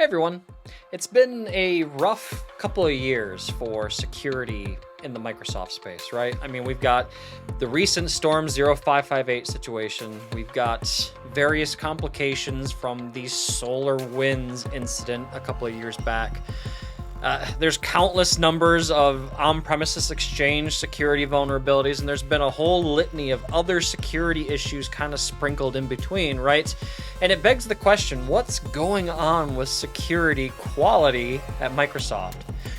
Hey everyone, it's been a rough couple of years for security in the Microsoft space, right? I mean, we've got the recent Storm 0558 situation, we've got various complications from the SolarWinds incident a couple of years back. There's countless numbers of on-premises Exchange security vulnerabilities, and there's been a whole litany of other security issues kind of sprinkled in between, right? And it begs the question, what's going on with security quality at Microsoft?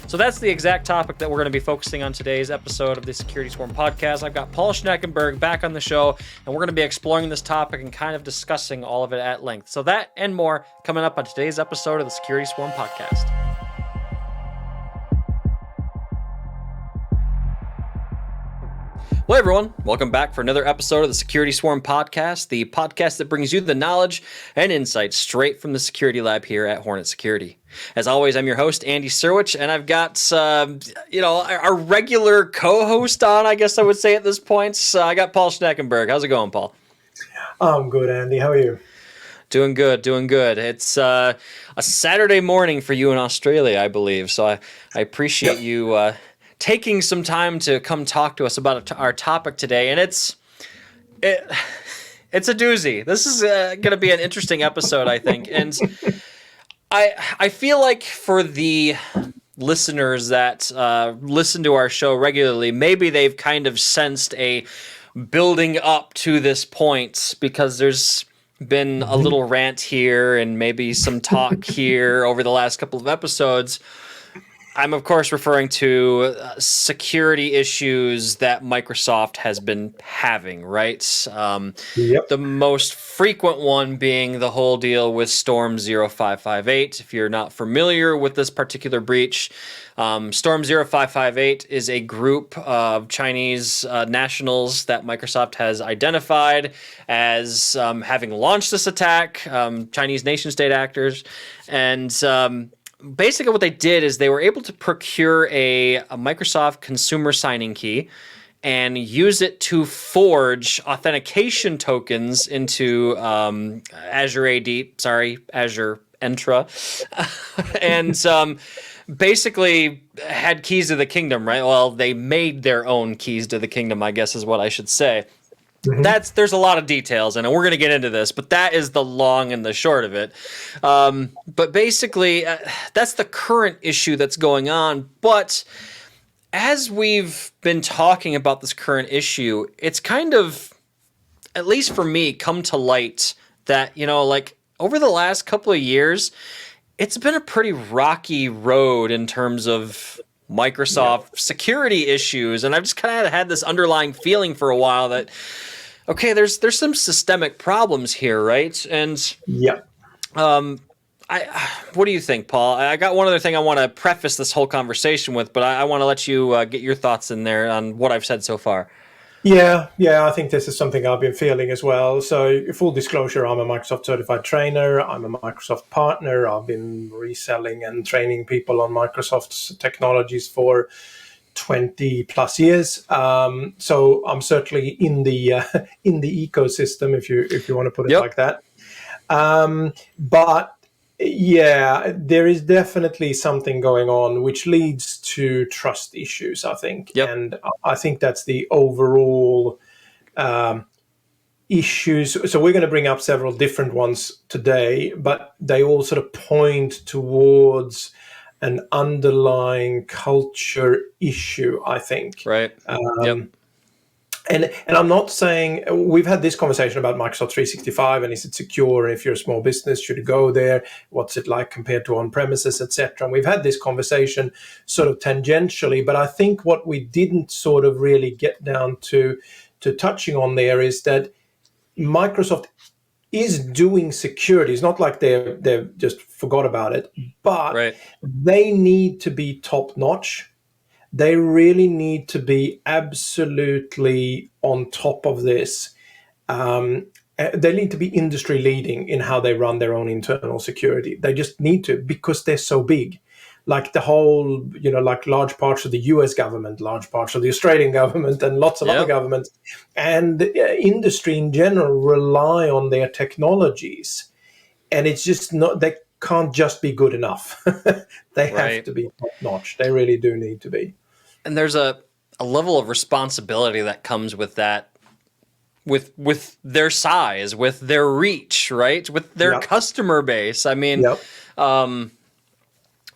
So that's the exact topic that we're going to be focusing on today's episode of the Security Swarm podcast. I've got Paul Schneckenberg back on the show, and we're going to be exploring this topic and kind of discussing all of it at length. So that and more coming up on today's episode of the Security Swarm podcast. Hello everyone, welcome back for another episode of the Security Swarm podcast, the podcast that brings you the knowledge and insights straight from the security lab here at Hornet Security. As always, I'm your host, Andy Serwich, and I've got, our regular co-host on, I guess I would say at this point. I got Paul Schneckenberg. How's it going, Paul? I'm good, Andy. How are you? Doing good. It's a Saturday morning for you in Australia, I believe, so I appreciate you taking some time to come talk to us about our topic today, and it's a doozy. This is going to be an interesting episode, I think, and I feel like for the listeners that listen to our show regularly, maybe they've kind of sensed a building up to this point because there's been a little rant here and maybe some talk here over the last couple of episodes. I'm, of course, referring to security issues that Microsoft has been having, right? Yep. The most frequent one being the whole deal with Storm 0558. If you're not familiar with this particular breach, Storm 0558 is a group of Chinese nationals that Microsoft has identified as having launched this attack, Chinese nation-state actors, and basically what they did is they were able to procure a Microsoft consumer signing key and use it to forge authentication tokens into Azure Entra, and basically had keys to the kingdom, right? Well, they made their own keys to the kingdom, I guess is what I should say. Mm-hmm. There's a lot of details, and we're going to get into this, but that is the long and the short of it. But basically, that's the current issue that's going on. But as we've been talking about this current issue, it's kind of, at least for me, come to light that, over the last couple of years, it's been a pretty rocky road in terms of Microsoft security issues, and I've just kind of had this underlying feeling for a while that, okay, there's some systemic problems here, right? And what do you think, Paul? I got one other thing I want to preface this whole conversation with, but I want to let you get your thoughts in there on what I've said so far. Yeah, I think this is something I've been feeling as well. So full disclosure, I'm a Microsoft certified trainer. I'm a Microsoft partner. I've been reselling and training people on Microsoft's technologies for 20 plus years. So I'm certainly in the ecosystem, if you want to put it like that. But yeah, there is definitely something going on which leads to trust issues, I think. And I think that's the overall issues. So we're going to bring up several different ones today, but they all sort of point towards an underlying culture issue, I think. Right. And I'm not saying, we've had this conversation about Microsoft 365 and is it secure, and if you're a small business, should you go there? What's it like compared to on-premises, etc. And we've had this conversation sort of tangentially, but I think what we didn't sort of really get down to touching on there is that Microsoft is doing security. It's not like they've just forgot about it, but they need to be top-notch. They really need to be absolutely on top of this. They need to be industry leading in how they run their own internal security. They just need to, because they're so big. Like the whole, like large parts of the US government, large parts of the Australian government, and lots of other governments, and industry in general rely on their technologies. And it's just not, can't just be good enough. They have to be top notch. They really do need to be. And there's a level of responsibility that comes with that, with their size, with their reach, right? With their customer base. I mean,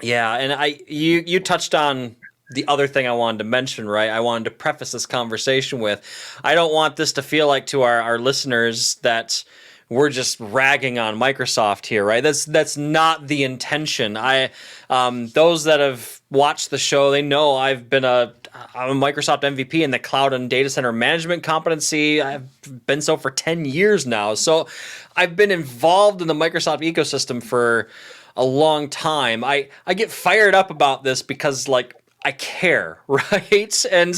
yeah, and you touched on the other thing I wanted to mention, right? I wanted to preface this conversation with, I don't want this to feel like to our listeners that we're just ragging on Microsoft here, right? That's not the intention. Those that have watched the show, they know I'm a Microsoft MVP in the cloud and data center management competency. I've been so for 10 years now. So I've been involved in the Microsoft ecosystem for a long time. I get fired up about this because like I care, right? And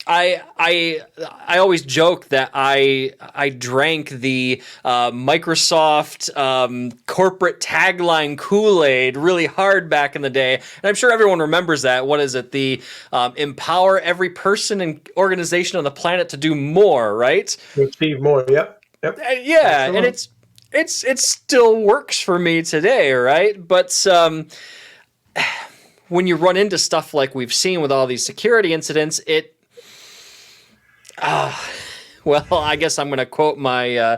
I always joke that I drank the Microsoft corporate tagline Kool-Aid really hard back in the day, and I'm sure everyone remembers that. What is it? The empower every person and organization on the planet to do more, right? To achieve more. Yep. Yeah, and it still works for me today, right? But when you run into stuff like we've seen with all these security incidents, well, I guess I'm going to quote my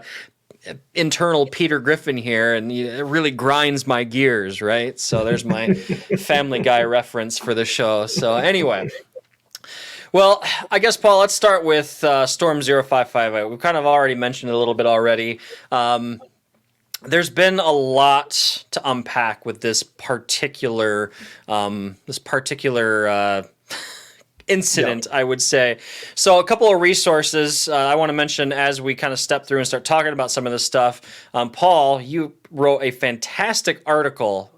internal Peter Griffin here, and it really grinds my gears, right? So there's my Family Guy reference for the show. So anyway, well, I guess, Paul, let's start with Storm 0558. We've kind of already mentioned it a little bit already. There's been a lot to unpack with this particular incident, I would say. So a couple of resources I want to mention as we kind of step through and start talking about some of this stuff. Paul, you wrote a fantastic article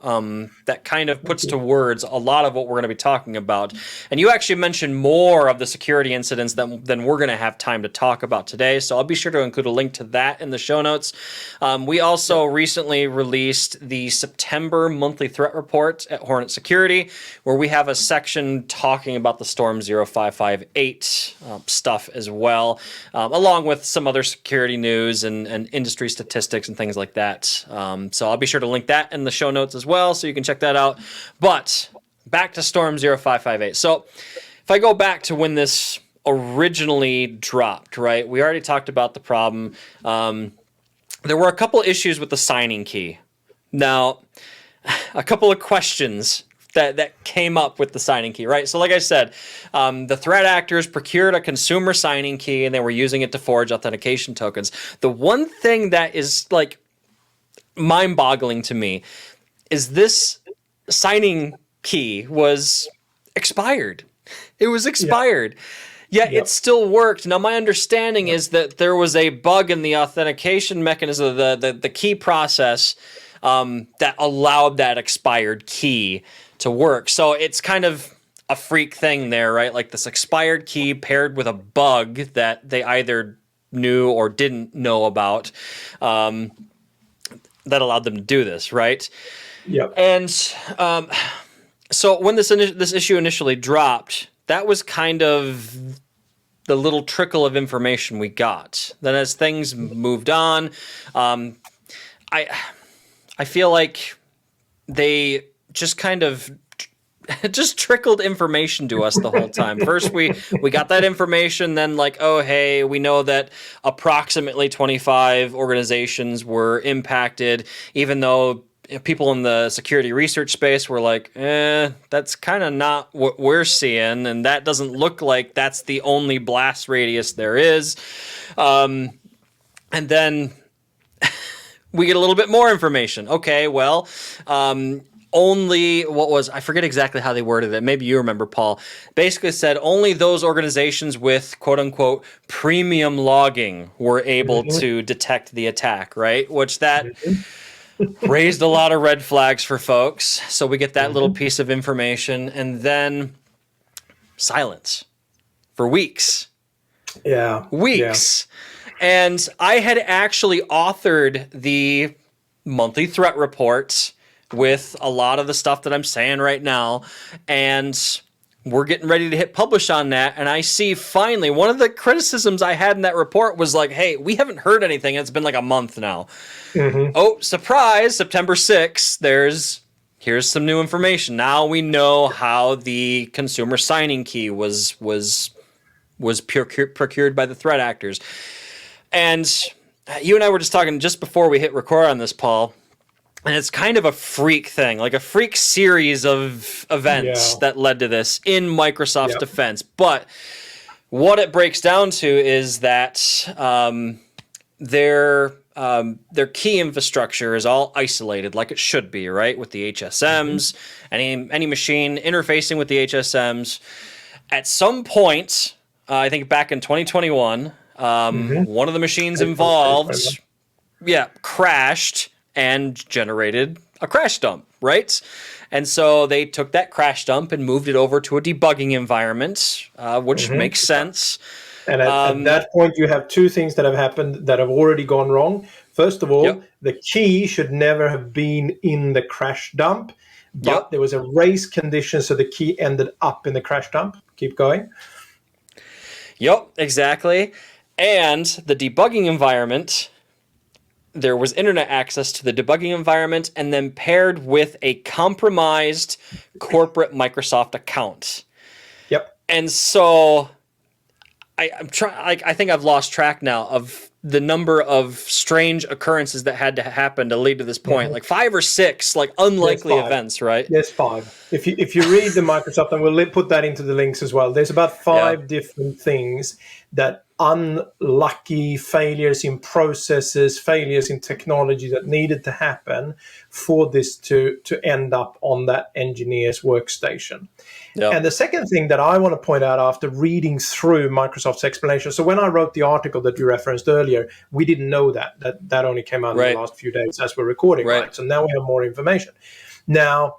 that kind of puts to words a lot of what we're going to be talking about. And you actually mentioned more of the security incidents than we're going to have time to talk about today. So I'll be sure to include a link to that in the show notes. We also recently released the September monthly threat report at Hornet Security, where we have a section talking about the Storm 0558 stuff as well, along with some other security news and industry statistics and things like that. So I'll be sure to link that in the show notes as well, so you can check that out. But back to Storm 0558. So if I go back to when this originally dropped, right, we already talked about the problem. There were a couple issues with the signing key. Now, a couple of questions that came up with the signing key, right? So like I said, the threat actors procured a consumer signing key and they were using it to forge authentication tokens. The one thing that is like mind-boggling to me is this signing key was expired. It was expired. Yet it still worked. Now, my understanding is that there was a bug in the authentication mechanism, the key process, that allowed that expired key to work. So it's kind of a freak thing there, right? Like this expired key paired with a bug that they either knew or didn't know about, that allowed them to do this, right? Yep. And so when this issue initially dropped, that was kind of the little trickle of information we got. Then as things moved on, I feel like they just kind of just trickled information to us the whole time. First, we got that information, then like, oh, hey, we know that approximately 25 organizations were impacted, even though people in the security research space were like, that's kind of not what we're seeing, and that doesn't look like that's the only blast radius there is. And then we get a little bit more information. Okay, well, I forget exactly how they worded it. Maybe you remember, Paul. Basically said only those organizations with quote unquote premium logging were able to detect the attack, right? Which that raised a lot of red flags for folks. So we get that little piece of information and then silence for weeks. Yeah. Weeks. Yeah. And I had actually authored the monthly threat reports with a lot of the stuff that I'm saying right now. And we're getting ready to hit publish on that. And I see finally one of the criticisms I had in that report was like, hey, we haven't heard anything. It's been like a month now. Oh, surprise, September 6th, here's some new information. Now we know how the consumer signing key was procured by the threat actors. And you and I were just talking just before we hit record on this, Paul. And it's kind of a freak thing, like a freak series of events that led to this in Microsoft's defense. But what it breaks down to is that their key infrastructure is all isolated, like it should be, right? With the HSMs, any machine interfacing with the HSMs. At some point, I think back in 2021, one of the machines involved, crashed and generated a crash dump, right? And so they took that crash dump and moved it over to a debugging environment, which makes sense. And at that point, you have two things that have happened that have already gone wrong. First of all, the key should never have been in the crash dump, but there was a race condition, so the key ended up in the crash dump. Keep going. Yep, exactly. And the debugging environment, there was internet access to the debugging environment and then paired with a compromised corporate Microsoft account. Yep. And so I'm trying. I think I've lost track now of the number of strange occurrences that had to happen to lead to this point. Like 5 or 6, like unlikely events, right? There's 5. If you read the Microsoft, and we'll put that into the links as well. There's about 5 different things that unlucky failures in processes, failures in technology that needed to happen for this to end up on that engineer's workstation. And the second thing that I want to point out after reading through Microsoft's explanation, so when I wrote the article that you referenced earlier, we didn't know that only came out in the last few days as we're recording, right? So now we have more information. Now,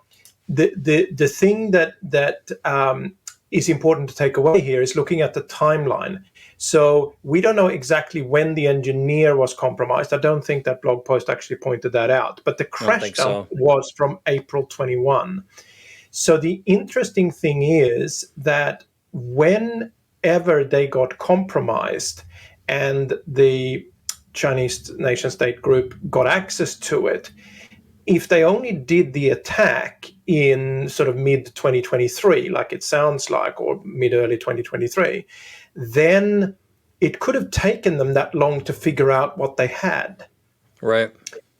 the thing that is important to take away here is looking at the timeline. So we don't know exactly when the engineer was compromised. I don't think that blog post actually pointed that out, but the crash dump was from April 21. So the interesting thing is that whenever they got compromised and the Chinese nation state group got access to it, if they only did the attack in sort of mid-2023, like it sounds like, or mid-early 2023, then it could have taken them that long to figure out what they had. Right.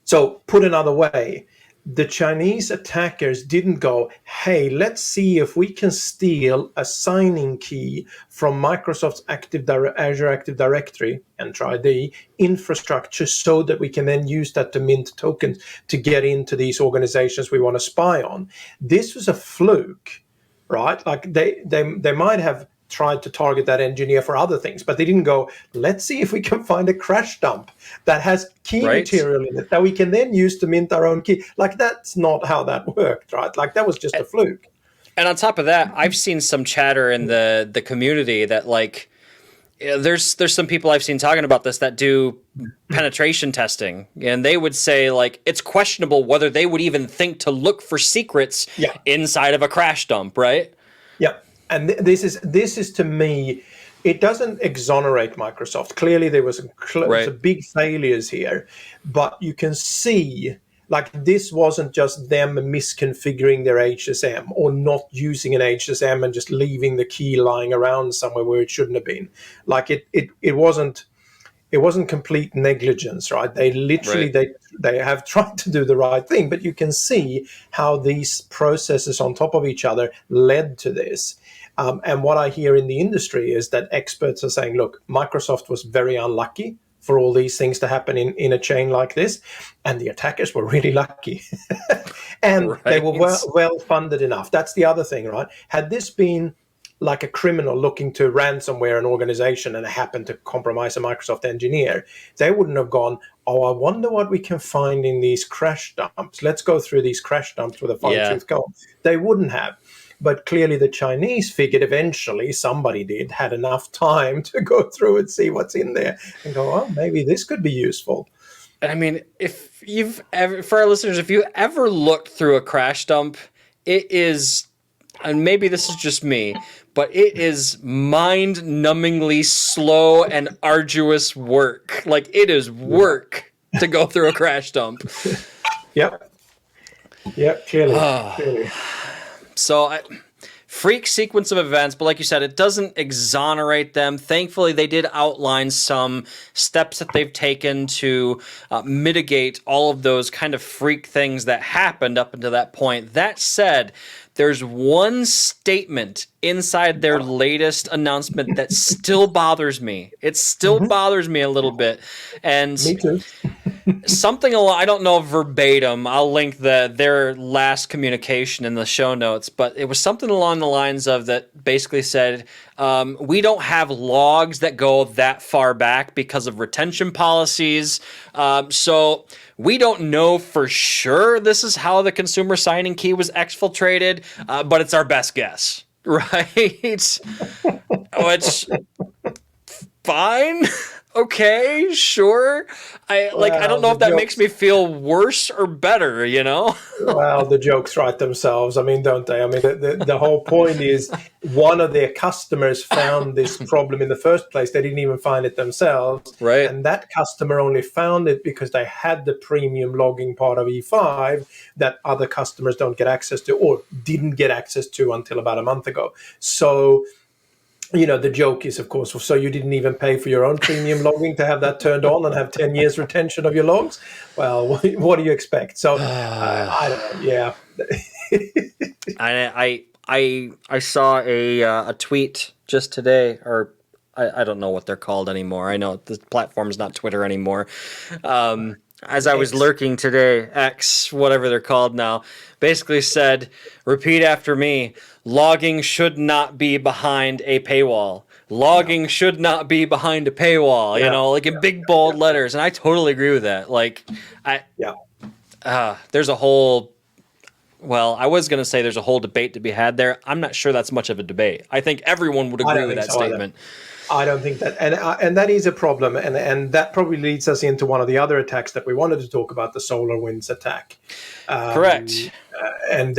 So put another way, the Chinese attackers didn't go, hey, let's see if we can steal a signing key from Microsoft's Azure Active Directory, Enter-ID, infrastructure so that we can then use that to mint tokens to get into these organizations we want to spy on. This was a fluke, right? Like they might have tried to target that engineer for other things, but they didn't go, let's see if we can find a crash dump that has key material in it that we can then use to mint our own key. Like, that's not how that worked, right? Like, that was just a fluke. And on top of that, I've seen some chatter in the community that, like, there's some people I've seen talking about this that do penetration testing, and they would say, like, it's questionable whether they would even think to look for secrets inside of a crash dump, right? Yeah. And this is to me, it doesn't exonerate Microsoft. Clearly, there was a big failures here, but you can see, like, this wasn't just them misconfiguring their HSM or not using an HSM and just leaving the key lying around somewhere where it shouldn't have been. Like, it wasn't complete negligence, right? They literally they have tried to do the right thing, but you can see how these processes on top of each other led to this. And what I hear in the industry is that experts are saying, look, Microsoft was very unlucky for all these things to happen in a chain like this, and the attackers were really lucky. And they were well funded enough. That's the other thing, right? Had this been like a criminal looking to ransomware an organization and happened to compromise a Microsoft engineer, they wouldn't have gone, oh, I wonder what we can find in these crash dumps. Let's go through these crash dumps with a fine-tooth comb. They wouldn't have. But clearly the Chinese figured eventually, somebody had enough time to go through and see what's in there and go, oh, maybe this could be useful. I mean, if you've ever, for our listeners, if you ever looked through a crash dump, it is and maybe this is just me, but it is mind-numbingly slow and arduous work. Like, it is work to go through a crash dump. Yep. Yep. Clearly. So, freak sequence of events, but like you said, it doesn't exonerate them. Thankfully, they did outline some steps that they've taken to mitigate all of those kind of freak things that happened up until that point. That said, there's one statement inside their latest announcement that still bothers me. It still bothers me a little bit. And Me too. something along, I don't know verbatim. I'll link their last communication in the show notes, but it was something along the lines of that basically said, we don't have logs that go that far back because of retention policies. So we don't know for sure this is how the consumer signing key was exfiltrated, but it's our best guess, right? Which, fine. Okay, sure. I don't know if that makes me feel worse or better, you know? Well, the jokes write themselves. I mean, don't they? I mean, the whole point is one of their customers found this problem in the first place. They didn't even find it themselves. Right. And that customer only found it because they had the premium logging part of E5 that other customers don't get access to or didn't get access to until about a month ago. So, you know, the joke is, of course, so you didn't even pay for your own premium logging to have that turned on and have 10 years retention of your logs? Well, what do you expect? So, I don't know. Yeah. I saw a tweet just today, or I don't know what they're called anymore. I know the platform's not Twitter anymore. As I was lurking today, X, whatever they're called now, basically said, repeat after me, logging should not be behind a paywall. Logging should not be behind a paywall, you know, like in big bold letters. And I totally agree with that. Like, there's a whole, well, I was going to say there's a whole debate to be had there. I'm not sure that's much of a debate. I think everyone would agree with that statement. I don't think that, and that is a problem, and that probably leads us into one of the other attacks that we wanted to talk about, the SolarWinds attack. Correct. And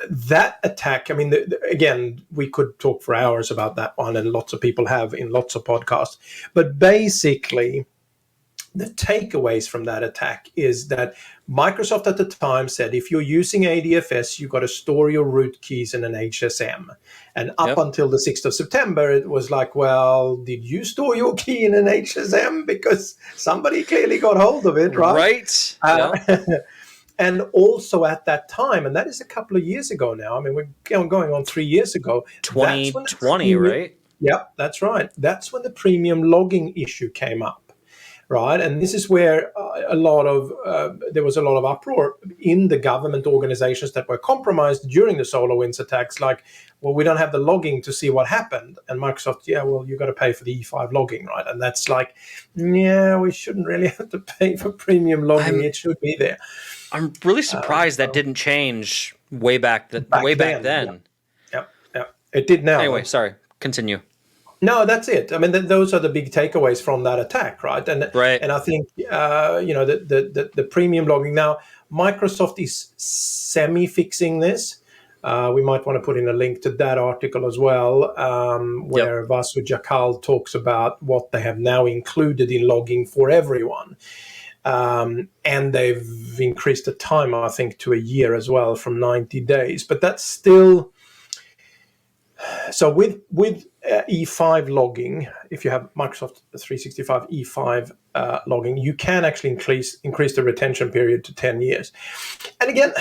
that attack, I mean, again, we could talk for hours about that one, and lots of people have in lots of podcasts. But basically, the takeaways from that attack is that Microsoft at the time said, if you're using ADFS, you've got to store your root keys in an HSM. And up until the 6th of September, it was like, well, did you store your key in an HSM? Because somebody clearly got hold of it, right? Right. And also at that time, and that is a couple of years ago now, I mean, we're going on 3 years ago. 2020, right? Yeah, that's right. That's when the premium logging issue came up. Right, and this is where there was a lot of uproar in the government organizations that were compromised during the SolarWinds attacks. Like, well, we don't have the logging to see what happened, and Microsoft, you got to pay for the E5 logging, right? And that's like, we shouldn't really have to pay for premium logging. It should be there. I'm really surprised that didn't change way back then. Yeah, it did now. Anyway, sorry. Continue. No, that's it. I mean, those are the big takeaways from that attack, right? And I think the premium logging now, Microsoft is semi-fixing this. We might want to put in a link to that article as well, where Vasu Jakal talks about what they have now included in logging for everyone. And they've increased the time, I think, to a year as well, from 90 days. But that's still... So with E5 logging, if you have Microsoft 365 E5 logging, you can actually increase the retention period to 10 years. And again,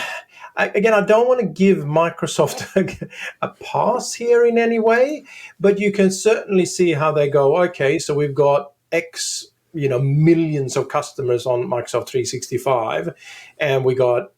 I don't want to give Microsoft a pass here in any way, but you can certainly see how they go, okay, so we've got X, millions of customers on Microsoft 365, and we got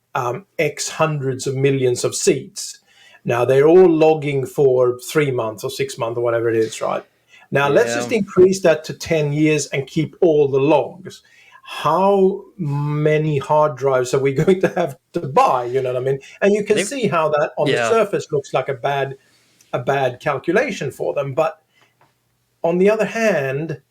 X hundreds of millions of seats. Now, they're all logging for 3 months or 6 months or whatever it is, right? Now, let's just increase that to 10 years and keep all the logs. How many hard drives are we going to have to buy? You know what I mean? And you can see how that on the surface looks like a bad calculation for them. But on the other hand,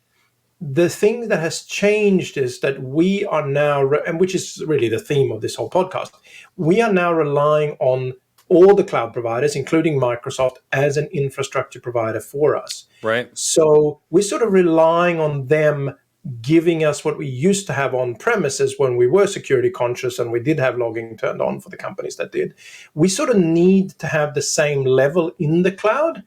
the thing that has changed is that we are now, and which is really the theme of this whole podcast, we are now relying on all the cloud providers, including Microsoft, as an infrastructure provider for us. Right. So we're sort of relying on them giving us what we used to have on premises when we were security conscious and we did have logging turned on for the companies that did. We sort of need to have the same level in the cloud,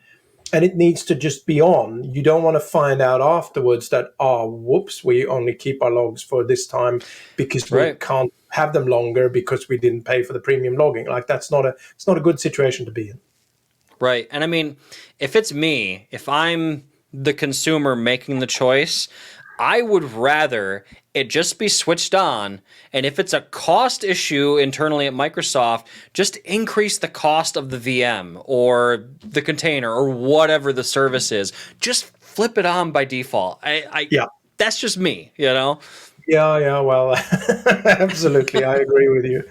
and it needs to just be on. You don't want to find out afterwards that, whoops, we only keep our logs for this time because we can't have them longer because we didn't pay for the premium logging. Like it's not a good situation to be in. Right. And I mean, if it's me, if I'm the consumer making the choice, I would rather it just be switched on. And if it's a cost issue internally at Microsoft, just increase the cost of the VM or the container or whatever the service is. Just flip it on by default. Yeah. That's just me, you know? Yeah. Well, absolutely. I agree with you.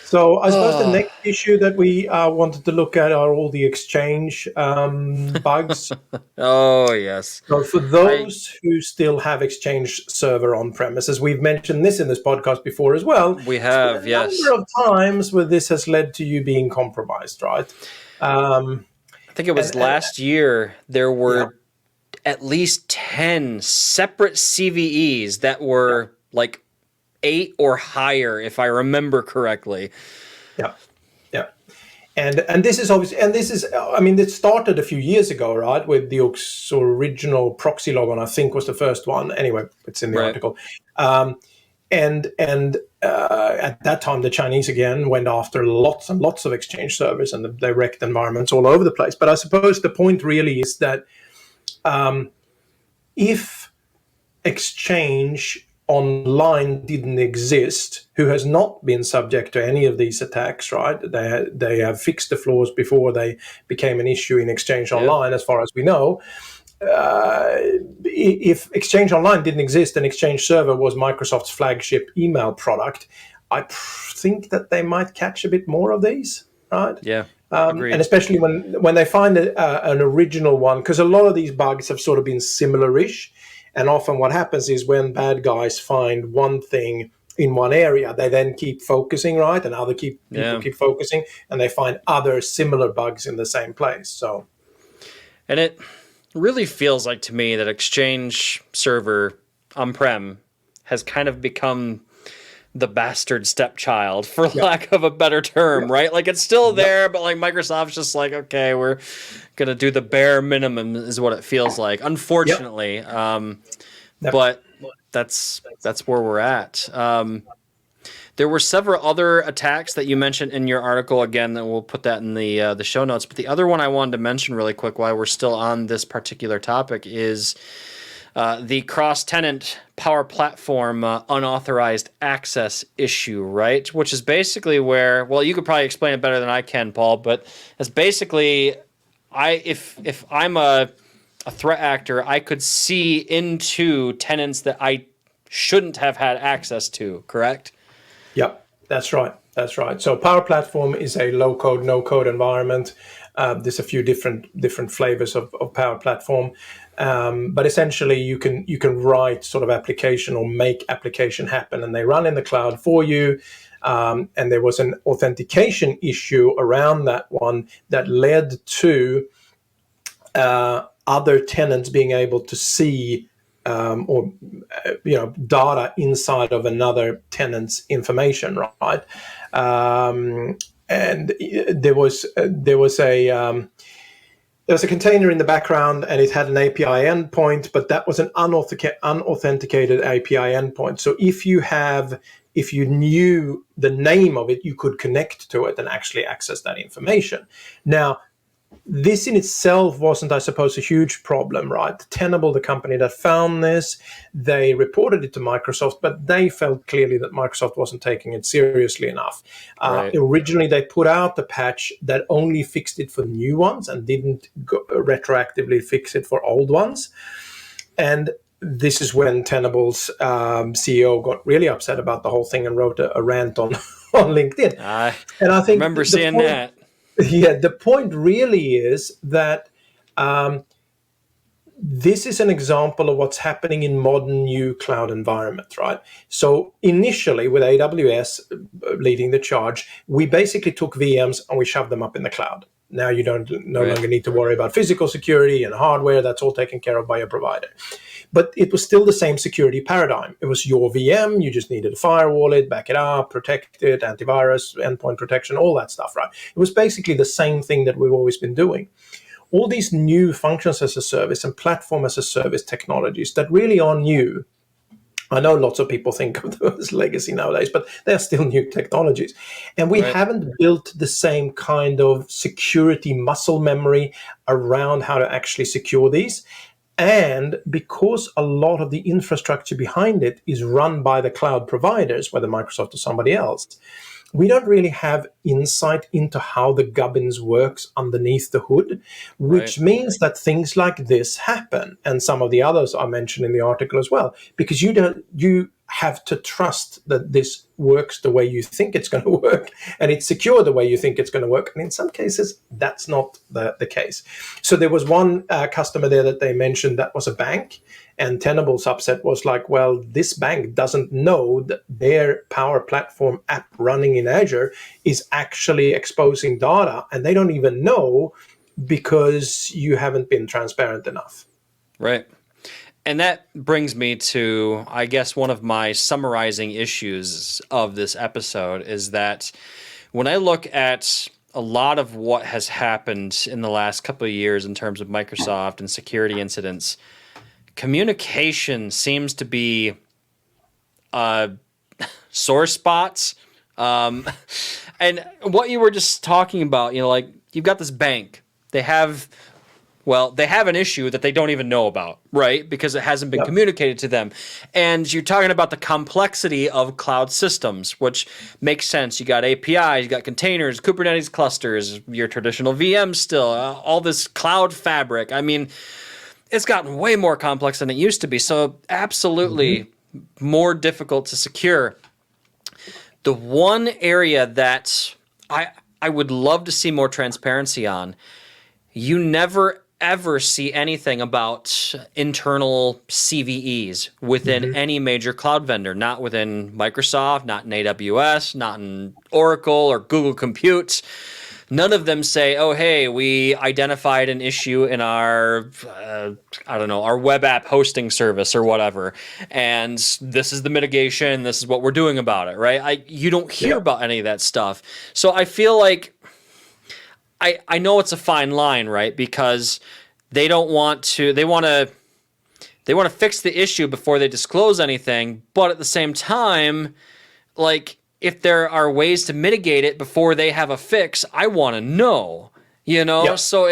So I suppose the next issue that we wanted to look at are all the Exchange bugs. Oh, yes. So for those who still have Exchange server on premises, we've mentioned this in this podcast before as well. We have, yes. A number of times where this has led to you being compromised, right? I think it was last year there were at least 10 separate CVEs that were like 8 or higher, if I remember correctly. Yeah. And this is obviously, it started a few years ago, right? With the original proxy logon, I think was the first one. Anyway, it's in the article. And at that time, the Chinese again went after lots and lots of Exchange servers, and they wrecked environments all over the place. But I suppose the point really is that if Exchange Online didn't exist, who has not been subject to any of these attacks, right? They have fixed the flaws before they became an issue in Exchange Online, as far as we know. If Exchange Online didn't exist and Exchange Server was Microsoft's flagship email product, I think that they might catch a bit more of these, right? Yeah. And especially when they find an original one, because a lot of these bugs have sort of been similar-ish. And often what happens is when bad guys find one thing in one area, they then keep focusing, right? And other people keep focusing, and they find other similar bugs in the same place. So, and it really feels like to me that Exchange Server on-prem has kind of become the bastard stepchild, for lack of a better term, right? Like it's still there, but like Microsoft's just like, okay, we're gonna do the bare minimum, is what it feels like. Unfortunately, but that's where we're at. There were several other attacks that you mentioned in your article. Again, that we'll put that in the show notes. But the other one I wanted to mention really quick while we're still on this particular topic is the cross-tenant Power Platform unauthorized access issue, right? Which is basically where, well, you could probably explain it better than I can, Paul, but it's basically, if I'm a threat actor, I could see into tenants that I shouldn't have had access to, correct? Yep, that's right. So Power Platform is a low-code, no-code environment. There's a few different flavors of Power Platform. But essentially, you can write sort of application or make application happen, and they run in the cloud for you. And there was an authentication issue around that one that led to other tenants being able to see data inside of another tenant's information, right? And there was a container in the background, and it had an API endpoint, but that was an unauthenticated API endpoint. So if you knew the name of it, you could connect to it and actually access that information. Now, this in itself wasn't, I suppose, a huge problem, right? Tenable, the company that found this, they reported it to Microsoft, but they felt clearly that Microsoft wasn't taking it seriously enough. Originally, they put out the patch that only fixed it for new ones and didn't retroactively fix it for old ones. And this is when Tenable's CEO got really upset about the whole thing and wrote a rant on LinkedIn. And I think remember seeing that. Yeah, the point really is that this is an example of what's happening in modern new cloud environment, right? So initially with AWS leading the charge, we basically took VMs and we shoved them up in the cloud. Now you don't no Right. longer need to worry about physical security and hardware. That's all taken care of by your provider. But it was still the same security paradigm. It was your VM. You just needed to firewall it, back it up, protect it, antivirus, endpoint protection, all that stuff, right? It was basically the same thing that we've always been doing. All these new functions as a service and platform as a service technologies that really are new. I know lots of people think of them as legacy nowadays, but they're still new technologies. And we Right. haven't built the same kind of security muscle memory around how to actually secure these. And because a lot of the infrastructure behind it is run by the cloud providers, whether Microsoft or somebody else, we don't really have insight into how the gubbins works underneath the hood, which Right. means that things like this happen, and some of the others are mentioned in the article as well, because you have to trust that this works the way you think it's going to work, and it's secure the way you think it's going to work. And in some cases, that's not the case. So there was one customer there that they mentioned that was a bank, and Tenable's upset was like, well, this bank doesn't know that their Power Platform app running in Azure is actually exposing data, and they don't even know because you haven't been transparent enough. Right. And that brings me to, I guess, one of my summarizing issues of this episode is that when I look at a lot of what has happened in the last couple of years in terms of Microsoft and security incidents, communication seems to be sore spots. And what you were just talking about, like you've got this bank. They have an issue that they don't even know about, right? Because it hasn't been communicated to them. And you're talking about the complexity of cloud systems, which makes sense. You got APIs, you got containers, Kubernetes clusters, your traditional VMs still, all this cloud fabric. I mean, it's gotten way more complex than it used to be. So absolutely more difficult to secure. The one area that I would love to see more transparency on, you never ever see anything about internal CVEs within any major cloud vendor, not within Microsoft, not in AWS, not in Oracle or Google Compute. None of them say, oh, hey, we identified an issue in our, our web app hosting service or whatever, and this is the mitigation, this is what we're doing about it, right? You don't hear about any of that stuff. So I feel like I know it's a fine line, right? Because they want to fix the issue before they disclose anything, but at the same time, like, if there are ways to mitigate it before they have a fix, I want to know, So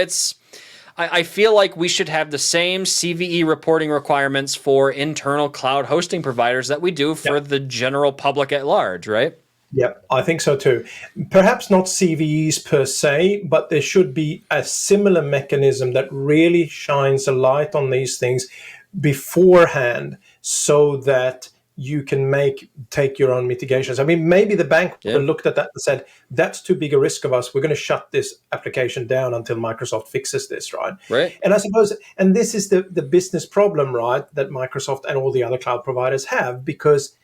I feel like we should have the same CVE reporting requirements for internal cloud hosting providers that we do for the general public at large, right? Yeah, I think so too. Perhaps not CVEs per se, but there should be a similar mechanism that really shines a light on these things beforehand so that you can take your own mitigations. I mean, maybe the bank looked at that and said, that's too big a risk of us. We're going to shut this application down until Microsoft fixes this, right? Right. And I suppose, and this is the business problem, right, that Microsoft and all the other cloud providers have, because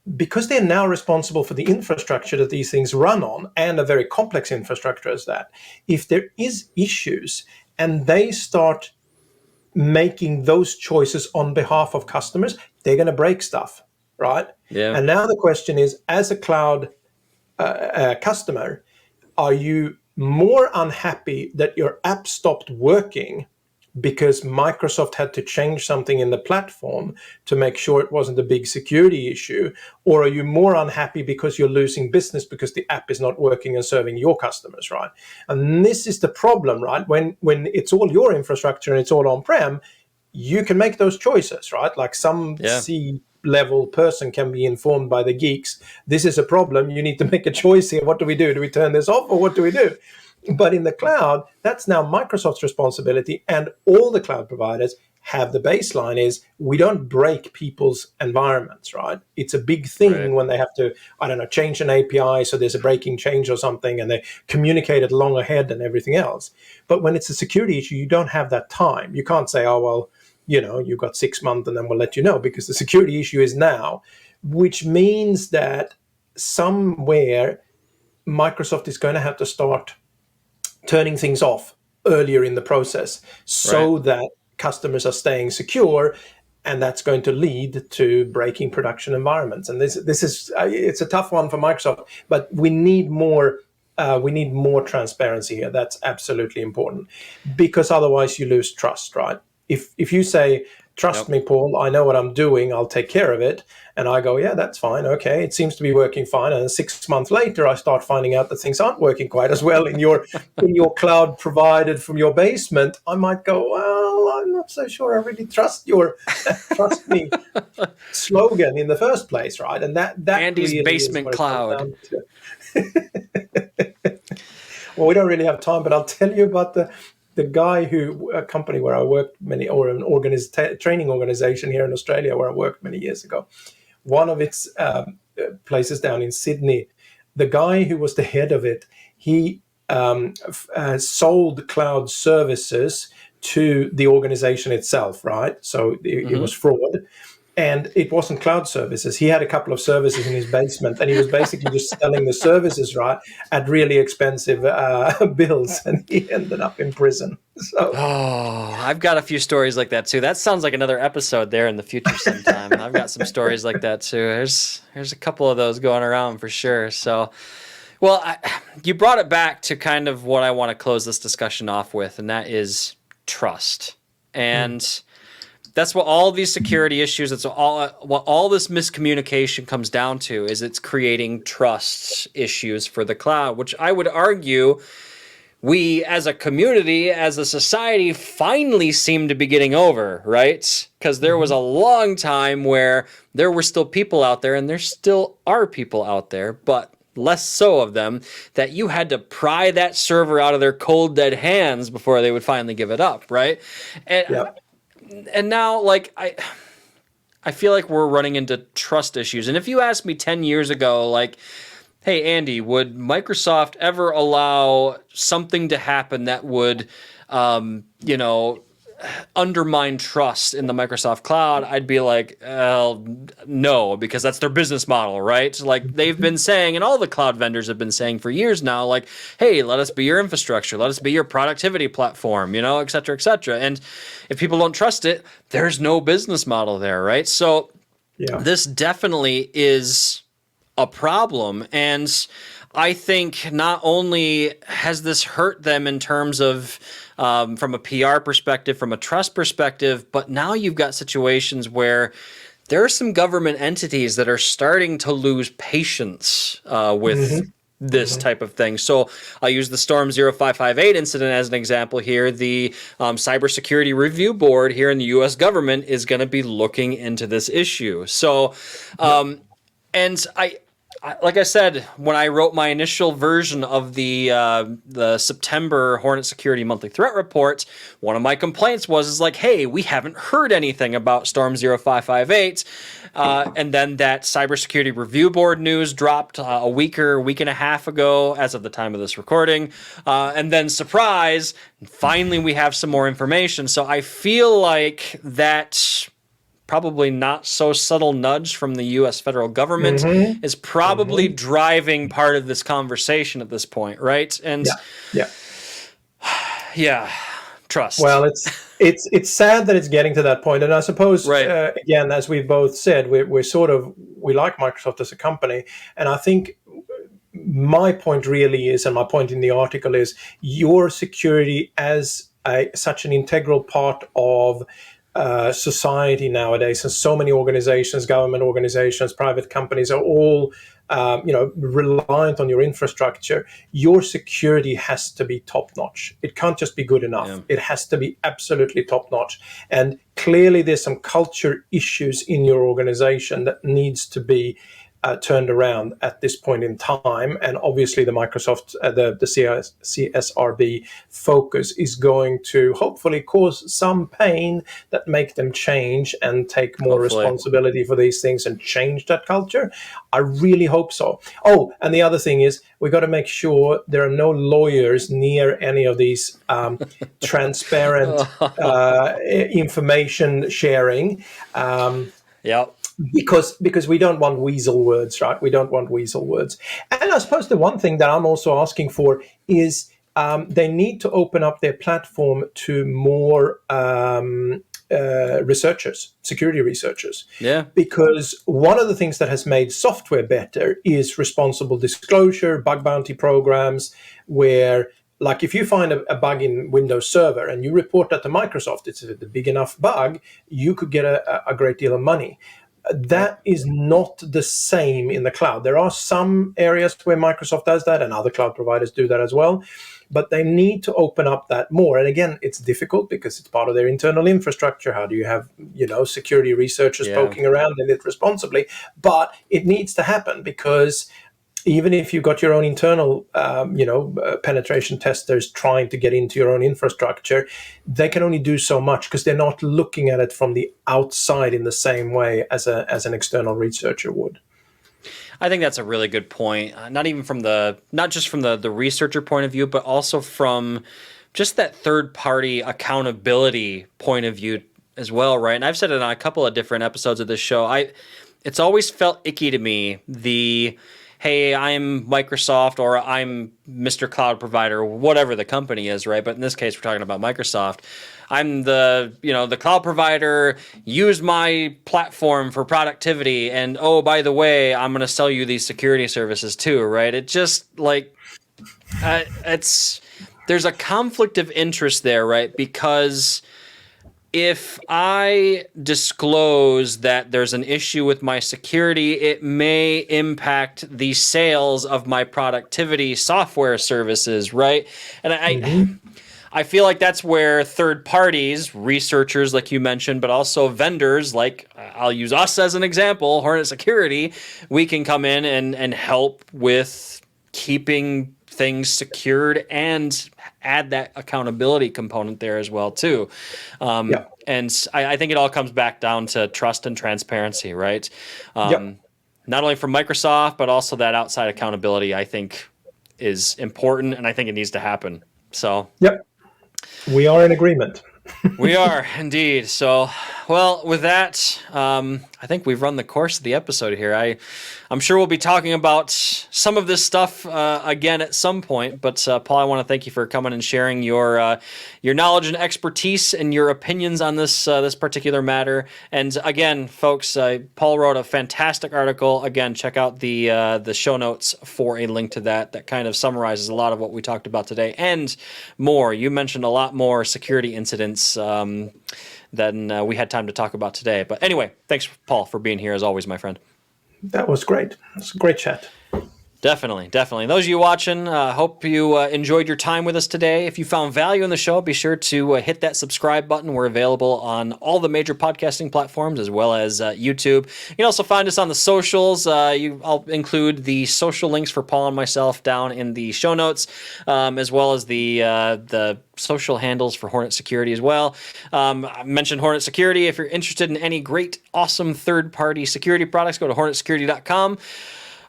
they're now responsible for the infrastructure that these things run on, and a very complex infrastructure as that. If there is issues and they start making those choices on behalf of customers, they're going to break stuff, right? Yeah. And now the question is, as a cloud customer, are you more unhappy that your app stopped working because Microsoft had to change something in the platform to make sure it wasn't a big security issue? Or are you more unhappy because you're losing business because the app is not working and serving your customers, right? And this is the problem, right? When it's all your infrastructure and it's all on-prem, you can make those choices, right? Like some C-level person can be informed by the geeks, this is a problem, you need to make a choice here. What do we do? Do we turn this off or what do we do? But in the cloud, that's now Microsoft's responsibility and all the cloud providers. have the baseline is we don't break people's environments, right? It's a big thing Right. when they have to, I don't know, change an API, so there's a breaking change or something, and they communicate it long ahead and everything else. But when it's a security issue, you don't have that time. You can't say, oh, well, you've got 6 months and then we'll let you know, because the security issue is now, which means that somewhere Microsoft is going to have to start turning things off earlier in the process so that customers are staying secure, and that's going to lead to breaking production environments. And this is it's a tough one for Microsoft, but we need more transparency here. That's absolutely important, because otherwise you lose trust, right? If you say, trust me, Paul, I know what I'm doing, I'll take care of it, and I go, yeah, that's fine, okay, it seems to be working fine, and then 6 months later I start finding out that things aren't working quite as well in your cloud provided from your basement, I might go, well, I'm not so sure I really trust your trust me slogan in the first place, right? And that Andy's really basement is what it comes cloud. down to. Well, we don't really have time, but I'll tell you about the guy a company where I worked an training organization here in Australia where I worked many years ago. One of its places down in Sydney, the guy who was the head of it, he sold cloud services to the organization itself, right? So it was fraud. And it wasn't cloud services. He had a couple of services in his basement, and he was basically just selling the services, right, at really expensive bills, and he ended up in prison. So, I've got a few stories like that too. That sounds like another episode there in the future sometime. I've got some stories like that too. There's a couple of those going around for sure. So, well, you brought it back to kind of what I want to close this discussion off with, and that is trust. And that's what all these security issues, that's what all this miscommunication comes down to, is it's creating trust issues for the cloud, which I would argue we as a community, as a society, finally seem to be getting over, right? Because there was a long time where there were still people out there, and there still are people out there, but less so of them, that you had to pry that server out of their cold, dead hands before they would finally give it up, right? And now, like, I feel like we're running into trust issues. And if you asked me 10 years ago, like, hey, Andy, would Microsoft ever allow something to happen that would, undermine trust in the Microsoft cloud? I'd be like, no, because that's their business model, right? Like they've been saying, and all the cloud vendors have been saying for years now, like, hey, let us be your infrastructure, let us be your productivity platform, et cetera, et cetera. And if people don't trust it, there's no business model there, right? So this definitely is a problem. And I think not only has this hurt them in terms of from a PR perspective, from a trust perspective, but now you've got situations where there are some government entities that are starting to lose patience with this type of thing. So I'll use the Storm 0558 incident as an example here. The Cybersecurity Review Board here in the U.S. government is going to be looking into this issue. So, and like I said, when I wrote my initial version of the September Hornet Security Monthly Threat Report, one of my complaints was like, hey, we haven't heard anything about Storm 0558. And then that Cybersecurity Review Board news dropped a week and a half ago as of the time of this recording. And then surprise, finally we have some more information. So I feel like that probably not so subtle nudge from the U.S. federal government is probably driving part of this conversation at this point, right? And trust. Well, it's sad that it's getting to that point, and I suppose again, as we've both said, we like Microsoft as a company, and I think my point really is, and my point in the article is, your security as such an integral part of society nowadays, and so many organizations, government organizations, private companies are all reliant on your infrastructure. Your security has to be top notch. It can't just be good enough. It has to be absolutely top notch. And clearly there's some culture issues in your organization that needs to be turned around at this point in time. And obviously the Microsoft, the CSRB focus is going to hopefully cause some pain that make them change and take more responsibility for these things and change that culture. I really hope so. Oh, and the other thing is we got to make sure there are no lawyers near any of these transparent information sharing. Yep. Because we don't want weasel words, right? We don't want weasel words. And I suppose the one thing that I'm also asking for is they need to open up their platform to more researchers, security researchers. Yeah. Because one of the things that has made software better is responsible disclosure, bug bounty programs, where like if you find a bug in Windows Server and you report that to Microsoft, it's a big enough bug, you could get a great deal of money. That is not the same in the cloud. There are some areas where Microsoft does that and other cloud providers do that as well, but they need to open up that more. And again, it's difficult because it's part of their internal infrastructure. How do you have, security researchers poking around in it responsibly? But it needs to happen because even if you've got your own internal, penetration testers trying to get into your own infrastructure, they can only do so much because they're not looking at it from the outside in the same way as an external researcher would. I think that's a really good point. Not just from the researcher point of view, but also from just that third party accountability point of view as well, right? And I've said it on a couple of different episodes of this show. It's always felt icky to me, hey, I'm Microsoft or I'm Mr. Cloud Provider, or whatever the company is, right? But in this case, we're talking about Microsoft. I'm the cloud provider, use my platform for productivity, and oh, by the way, I'm going to sell you these security services too, right? It just there's a conflict of interest there, right? Because if I disclose that there's an issue with my security, it may impact the sales of my productivity software services, right? And I feel like that's where third parties, researchers like you mentioned, but also vendors like, I'll use us as an example, Hornet Security, we can come in and help with keeping things secured and add that accountability component there as well too. And I think it all comes back down to trust and transparency, right? Not only from Microsoft, but also that outside accountability, I think is important, and I think it needs to happen. So we are in agreement. We are indeed. So, well, with that, I think we've run the course of the episode here. I'm sure we'll be talking about some of this stuff again at some point. But Paul, I want to thank you for coming and sharing your knowledge and expertise and your opinions on this particular matter. And again, folks, Paul wrote a fantastic article. Again, check out the show notes for a link to that kind of summarizes a lot of what we talked about today and more. You mentioned a lot more security incidents than we had time to talk about today. But anyway, thanks, Paul, for being here as always, my friend. That was great. It's a great chat. Definitely. Those of you watching, hope you enjoyed your time with us today. If you found value in the show, be sure to hit that subscribe button. We're available on all the major podcasting platforms as well as YouTube. You can also find us on the socials. I'll include the social links for Paul and myself down in the show notes, as well as the social handles for Hornet Security as well. I mentioned Hornet Security. If you're interested in any great, awesome third-party security products, go to hornetsecurity.com.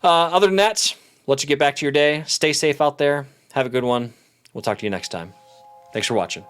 Other than that, let you get back to your day. Stay safe out there. Have a good one. We'll talk to you next time. Thanks for watching.